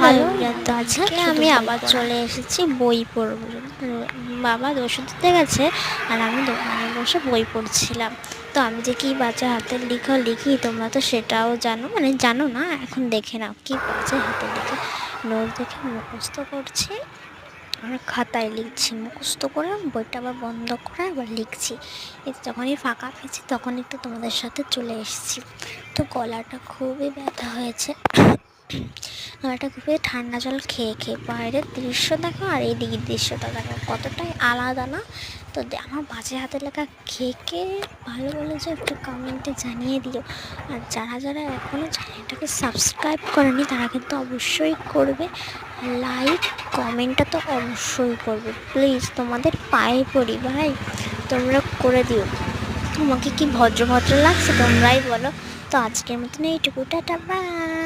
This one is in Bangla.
ভালো। তো আজকে আমি আবার চলে এসেছি বই পড়ব। বাবা ওষুধ দিতে গেছে আর আমি দোকানে বসে বই পড়ছিলাম। তো আমি যে কী বাজে হাতের লেখা লিখি তোমরা তো সেটাও জানো, মানে জানো না, এখন দেখে নাও কী বাজে হাতের লেখা। নোট দেখে মুখস্থ করছি আর খাতায় লিখছি, মুখস্থ করে বইটা আবার বন্ধ করে আবার লিখছি। এই যখনই ফাঁকা পেয়েছি তখনই তো তোমাদের সাথে চলে এসেছি। তো গলাটা খুবই ব্যথা হয়েছে, গলাটা খুবই ঠান্ডা জল খেয়ে খেয়ে। বাইরের দৃশ্য দেখো আর এইদিকের দৃশ্যটা দেখো কতটাই আলাদা না। তো আমার বাজে হাতে লেখা খেয়ে কে ভালো বলে যে একটু কমেন্টে জানিয়ে দিও। আর যারা যারা এখনও চ্যানেলটাকে সাবস্ক্রাইব করেনি তারা কিন্তু অবশ্যই করবে, লাইক কমেন্টটা তো অবশ্যই করবে প্লিজ, তোমাদের পায়ে পড়ি ভাই, তোমরা করে দিও। তোমাকে কি ভদ্র ভদ্র লাগছে তোমরাই বলো। তো আজকের মতন এইটুকু, টাটা বাই।